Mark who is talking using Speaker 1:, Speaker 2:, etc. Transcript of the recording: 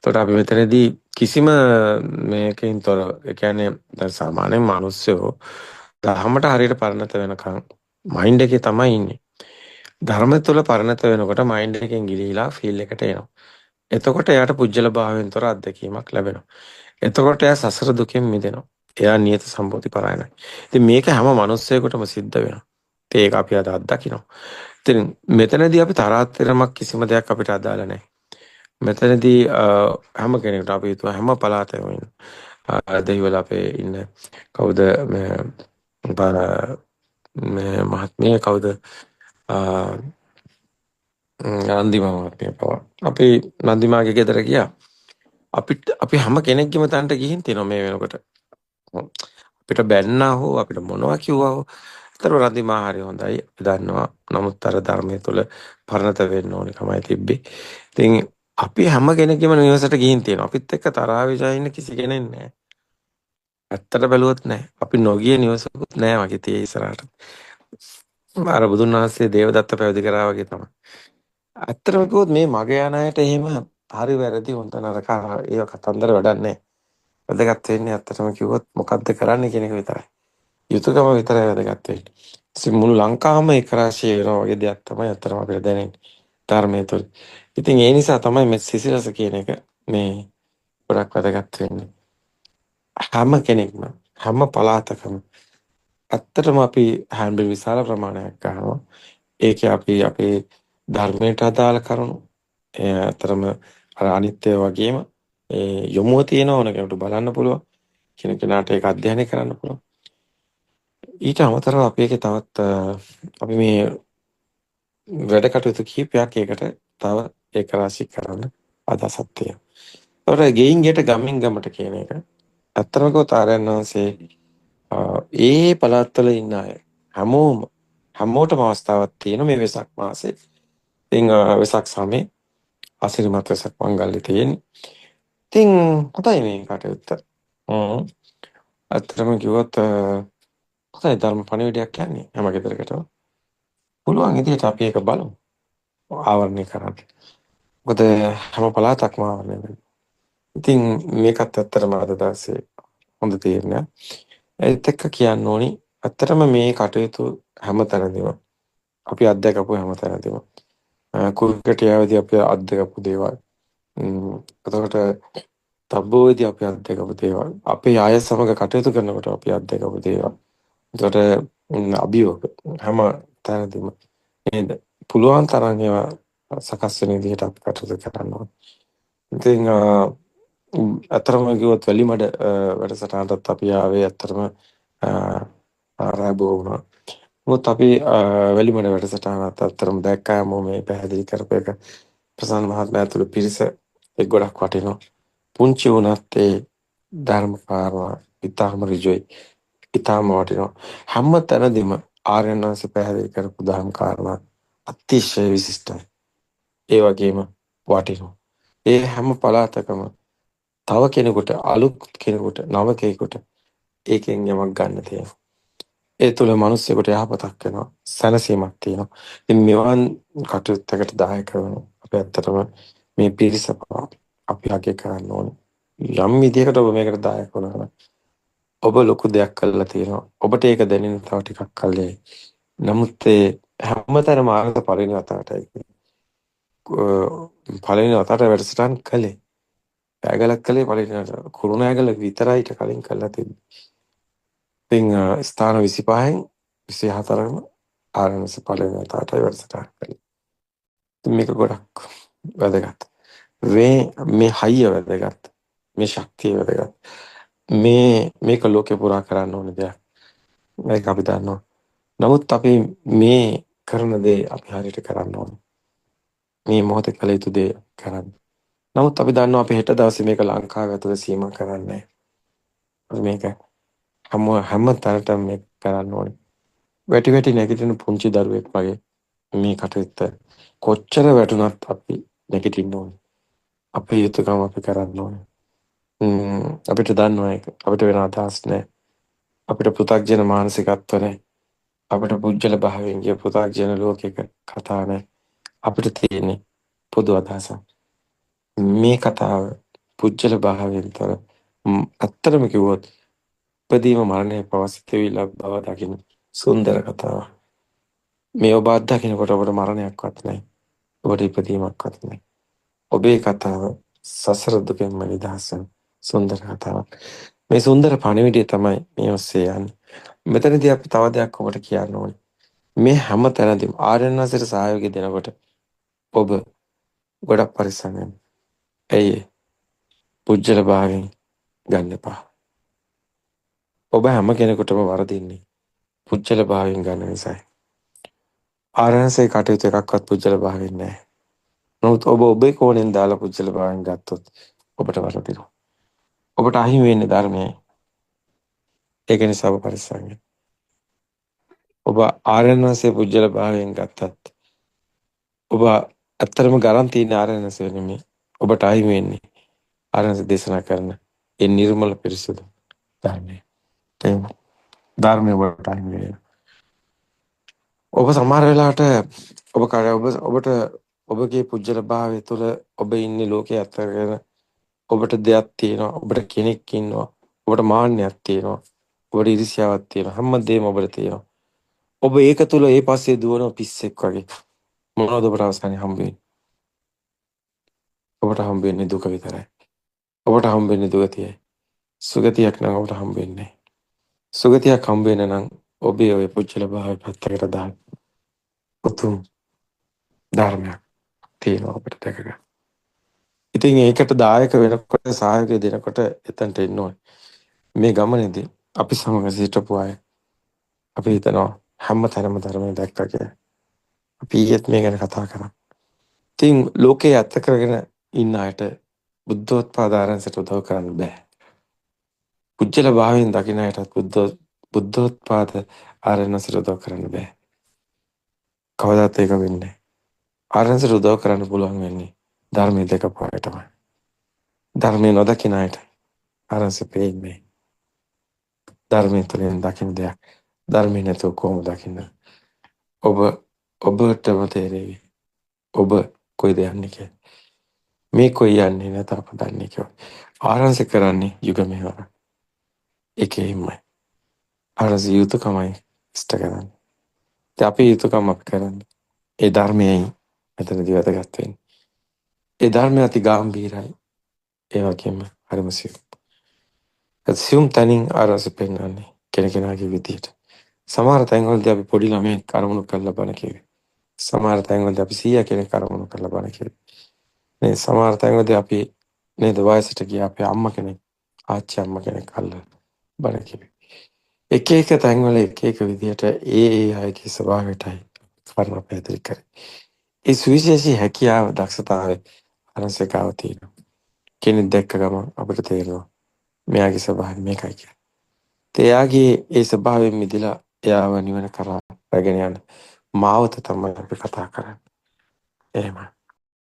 Speaker 1: එතකොට අපි මෙතනදී කිසිම මේකෙන් තොර ඒ කියන්නේ දැන් සාමාන්‍ය මිනිස්සුયો ධර්මයට හරියට පරිණත වෙනකන් මයින්ඩ් එකේ තමයි ඉන්නේ. ධර්ම තුළ පරිණත වෙනකොට මයින්ඩ් එකෙන් ගිලිහිලා ෆීල් එකට එනවා. එතකොට එයාට පුජ්‍යල භාවයෙන් තොර අත්දැකීමක් ලැබෙනවා. එතකොට එයා සසර දුකෙන් මිදෙනවා. එයා නියත සම්පෝති පරායනයි. ඉතින් මේක හැම මිනිස්සෙකුටම සිද්ධ වෙනවා. ඉතින් ඒක අපි අද අත්දකිනවා. ඉතින් මෙතනදී අපි තරහතරමක් කිසිම දෙයක් අපිට අදාළ නැහැ. මෙතනදී හැම කෙනෙකුට අපි හිතුවා හැම පළාතෙම ඉන්න දෙහිවල අපේ ඉන්න කවුද මේ මහත්මිය කවුද නන්දිමා මහත්මිය පවා අපි නන්දිමාගේ ගෙදර ගියා. අපි හැම කෙනෙක්ගෙම තන්ට ගිහින් තියෙනවා මේ වෙනකොට. අපිට බැන්නා හෝ අපිට මොනවා කිව්වා හෝ අතර රන්දිමා හරි හොඳයි අපි දන්නවා. නමුත් අර ධර්මයේ තුල පරණත වෙන්න ඕනිකමයි තිබ්බේ. ඉතින් අපි හැම කෙනෙක්ගෙම නිවසට ගිහින් තියෙනවා. අපිත් එක්ක තරහ වෙලා ඉන්න කිසි කෙනෙක් නැහැ. ඇත්තට බැලුවොත් නැහැ. අපි නොගිය නිවසකුත් නැහැ වගේ tie ඉස්සරහට. අර බුදුන් වහන්සේ දේවදත්ත පැවිදි කරා වගේ තමයි. ඇත්තටම කිව්වොත් මේ මග යන අයට එහෙම හරි වැරදි හොඳ නරක ඒව කතන්දර වැඩක් නැහැ. වැදගත් වෙන්නේ ඇත්තටම කිව්වොත් මොකද්ද කරන්න කියන එක විතරයි. යුතුයකම විතරයි වැදගත් වෙන්නේ. ඉතින් මුළු ලංකාවම එක රාශිය වෙනවා වගේ දෙයක් තමයි ඇත්තටම අපිට දැනෙන්නේ ධර්මයේ තුල. ඉතින් ඒ නිසා තමයි මේ සිසිලස කියන එක මේ ගොඩක් වැදගත් වෙන්නේ. හැම කෙනෙක්ම හැම පළාතකම ඇත්තටම අපි හැන්ඩල් විශාල ප්‍රමාණයක් ගන්නවා. ඒකේ අපි අපේ ධර්මයට අදාළ කරුණු ඇත්තටම අර අනිත්‍ය වගේම යොමුව තියෙන ඕන කෙනෙකුට බලන්න පුළුවන්. කෙනෙකුට ඒක අධ්‍යයනය කරන්න පුළුවන්. ඊට අමතරව අපි එකේ තවත් අපි මේ වැඩ කටයුතු කිහිපයක් ඒකට තව ඒක රාශී කරන්න අදහසක් තියෙනවා. ඒතකොට ගෙයින් ගෙට ගමින් ගමට කියන එක ඇත්තම කිව්වොත් ආරයන් වහන්සේ ඒ පළාත්වල ඉන්න අය හැමෝටම අවස්ථාවක් තියෙන මේ වෙසක් මාසේ. ඉතින් වෙසක් සමේ අසිරිමත් වෙසක් මංගල්‍ය තියෙන්නේ. ඉතින් හොඳයි මේ කටයුත්ත. ඇත්තටම කිව්වොත් හොඳයි ධර්ම පණිවිඩයක් යන්නේ හැම ගෙදරකටම. පුළුවන් ඉදිරියට අපි ඒක බලමු. ආවරණය කරන්න. මොකද හැම පළාතක්ම ආවරණය වෙනවා. ඉතින් මේකත් ඇත්තටම අද දවසේ හොඳ තීරණයක්. ඒත් එක්ක කියන්න ඕනි ඇත්තටම මේ කටයුතු හැමතැනදීම අපි අත්දැකපු හැමතැනදීම කුරුකටියාවේදී අපි අත්දැකපු දේවල් එතකොට තබ්බෝවේදී අපි අත්දැකපු දේවල් අපේ ආය සමග කටයුතු කරනකොට අපි අත්දැකපු දේවල් එතකොට අභියෝග හැම තැනදීම නේද පුළුවන් තරම් ඒවා සකස් වෙන විදිහට අපි කටයුතු කරන්න ඕනේ. ඉතින් අතරම කිව්වොත් වැලිමඩ වැඩසටහනටත් අපි ආවේ අතරම ආරාබෝ වුණා. මොකද අපි වැලිමඩ වැඩසටහනත් අතරම දැක්කාම මේ පැහැදිලි කරපු එක ප්‍රසන්න මහත්මයා ඇතුළු පිරිස එක් ගොඩක් වටිනවා. පුංචි වුණත් ඒ ධර්ම කාරණා ඉතාම ඍජුයි. ඉතාම වටිනවා. හැම තැනදීම ආර්යයන් වහන්සේ පැහැදිලි කරපු ධර්ම කාරණා අතිශය විශිෂ්ටයි. ඒ වගේම වටිනවා. ඒ හැම පළාතකම තව කෙනෙකුට අලුත් කෙනෙකුට නවකයෙකුට ඒකෙන් යමක් ගන්න තියෙනවා. ඒ තුළ මිනිස්සුන්ට යහපතක් වෙනවා. සැනසීමක් තියෙනවා. ඉතින් මෙවන් කටයුත්තකට දායක වෙනවා. අපි ඇත්තටම මේ පිරිස අපි අගය කරන්න ඕනේ. යම් විදියකට ඔබ මේකට දායක වුණා නම් ඔබ ලොකු දෙයක් කළා තියෙනවා. ඔබට ඒක දැනෙන තව ටිකක් කල්යයි. නමුත් ඒ හැමතැනම ආගත පළවෙනි වතාවටයි. පළවෙනි වතාවට වැඩසටහන් කළේ. ඇගලක් කළේ පළවෙනි කුරුණෑගල විතරයි ඊට කලින් කළා තිබ්බේ. ඉතින් ස්ථාන 25න් 24ම ආරණ්‍යස පළවෙනි වතාවටයි වැඩසටහන් කළේ. ඉතින් මේක ගොඩක් වැදගත්. මේ හයිය වැදගත්. මේ ශක්තිය වැදගත්. මේක ලෝකේ පුරා කරන්න ඕන දෙයක්. මේක අපි දන්නවා. නමුත් අපි මේ කරන දේ අපි හරියට කරන්න ඕන. මේ මොහොතේ කළ යුතු දේ කරන්න. නමුත් අපි දන්නවා අපි හෙට දවසේ මේක ලංකාව ඇතුලේ සීමා කරන්නේ මේක හැම තැනටම මේක කරන්න ඕනේ. වැටි නැගිටින පුංචි දරුවෙක් වගේ මේ කටයුත්ත කොච්චර වැටුණත් අපි නැගිටින්න ඕනේ. අපේ යුතුයකම අපි කරන්න ඕනේ. අපිට දන්නවා ඒක. අපිට වෙන අදහස් නැහැ. අපිට පෘථග්ජන මානසිකත්ව නැහැ. අපිට පුජ්‍යල භාවයෙන් ගිය පෘථග්ජන ලෝකයක කතා නැහැ. අපිට තියෙන්නේ පොදු අදහසක්. මේ කතාව පුජ්‍යල භාවයෙන් තොර ඇත්තටම කිව්වොත් ඉපදීම මරණය පවා සිතවිල්ලක් බව දකින්න සුන්දර කතාවක්. මේ ඔබ අත්දකිනකොට ඔබට මරණයක්වත් නැහැ. ඔබට ඉපදීමක්වත් නැහැ. ඔබේ කතාව සසර දුකෙන්ම නිදහස් වෙන සුන්දර කතාවක්. මේ සුන්දර පණිවිඩය තමයි මේ ඔස්සේ යන්නේ. මෙතනදී අපි තව දෙයක් ඔබට කියන්න ඕනේ. මේ හැම තැනදීම ආර්යයන් වහන්සේට සහයෝගය දෙනකොට ඔබ ගොඩක් පරිස්සම් වෙන්න. ඇයි ඒ? පුජ්‍යල භාවයෙන් ගන්න එපා. ඔබ හැම කෙනෙකුටම වරදින්නේ පුජ්‍යල භාවයෙන් ගන්න නිසායි. ආර්යයන්සේ කටයුතු එකක්වත් පුජ්‍යල භාවයෙන් නැහැ. නමුත් ඔබ ඔබේ කෝණයෙන් දාලා පුජ්‍යල භාවයෙන් ගත්තොත් ඔබට වරදිනවා. ඔබට අහිමි වෙන්නේ ධර්මයයි. ඒක නිසා ඔබ පරිස්සම් වෙන්න. ඔබ ආර්යයන් වහන්සේ පුජ්‍යල භාවයෙන් ගත්තත් ඔබ ඇත්තටම ගරන් තියෙන ආර්යයන් වහන්සේ නෙමෙයි. ඔබට අහිමි වෙන්නේ ආර්යයන් වහන්සේ දේශනා කරන ඒ නිර්මල පිරිසුදු ධර්මය. ඒ ධර්මය ඔබට අහිමි වෙනවා. ඔබ සමහර වෙලාවට ඔබට ඔබගේ පුජ්‍යල භාවය තුළ ඔබ ඉන්නේ ලෝකයේ අතරගෙන ඔබට දෙයක් තියෙනවා. ඔබට කෙනෙක් ඉන්නවා. ඔබට මාන්නයක් තියෙනවා. ඔබට ඉරිසියාවක් තියෙනවා. හැමදේම ඔබට තියෙනවා. ඔබ ඒක තුළ ඒ පස්සේ දුවන පිස්සෙක් වගේ. මොනවද ඔබට අවසානයේ හම්බ වෙන්නේ? ඔබට හම්බ වෙන්නේ දුක විතරයි. ඔබට හම්බ වෙන්නේ දුගතියයි. සුගතියක් නම් ඔබට හම්බ වෙන්නේ නැහැ. සුගතියක් හම්බ වෙන නම් ඔබේ ඔය පුජ්‍යල භාවය පැත්තකට දාන්න. උතුම් ධර්මයක් තියෙනවා අපිට දැක ගන්න. ඉතින් ඒකට දායක වෙනකොට සහයෝගය දෙනකොට එතනට එන්න ඕනේ. මේ ගමනේදී අපි සමග සිටපු අය අපි හිතනවා හැම තැනම ධර්මය දැක්කා කියලා. අපි ඊයේත් මේ ගැන කතා කරා. ඉතින් ලෝකේ ඇත්ත කරගෙන ඉන්න අයට බුද්ධෝත්පාද ආරංශයට උදව් කරන්න බෑ. පුජ්‍යල භාවයෙන් දකින්න අයටත් බුද්ධෝත්පාද ආරංශයට උදව් කරන්න බෑ. කවදාත් ඒක වෙන්නේ නැහැ. ආරංශයට උදව් කරන්න පුළුවන් වෙන්නේ ධර්මයේ දැකපු අයටමයි. ධර්මයේ නොදකින අයට ආරංශෙ පේන්නේ. ධර්මයේ තුලින් දකින්න දෙයක් ධර්මයේ නැතුව කොහොමද දකින්න? ඔබටම තේරෙවි. ඔබ කොයිද යන්නේ කියලා. මේ කොයි යන්නේ නැත අප දන්නේ කියලා. ආරංශ කරන්නේ යුග මෙහෙවර. ඒකෙහිමයි. ආරංශ යුතුයකමයි ඉෂ්ට කරන්නේ. ඉතින් අපි යුතුයකම අපි කරන්නේ. ඒ ධර්මයයි මෙතනදී වැදගත් වෙන්නේ. ඒ ධර්මය අති ගැඹීරයි. ඒ වගේම හරිම සියුම් තනින් ආරංශ පෙන්වන්නේ කෙනෙකුගේ විදියට. සමහර තැන්වලදී අපි පොඩි ළමයෙක් කරමුණු කරලා බණ කියවේ. සමහර තැන්වලදී අපි 100 කෙනෙක් කරමුණු කරලා බණ කියවේ. මේ සමහර තැන්වලදී අපි නේද වයසට ගිය අපේ අම්මා කෙනෙක් ආච්චි අම්මා කෙනෙක් අල්ලලා බණ කියවේ. එක එක තැන්වල එක එක විදියට ඒ අයගේ ස්වභාවයටයි කර්ම පැහැදිලි කරේ. ඒ සුවිශේෂී හැකියාව දක්ෂතාවය අරසකාව තියෙනවා. කෙනෙක් දැක්ක ගමන් අපිට තේරෙනවා මෙයාගේ ස්වභාවය මේකයි කියලා. එයාගේ ඒ ස්වභාවයෙන් මිදලා එයාව නිවන කරා රැගෙන යන මාවත තමයි අපි කතා කරන්නේ. එහෙමයි.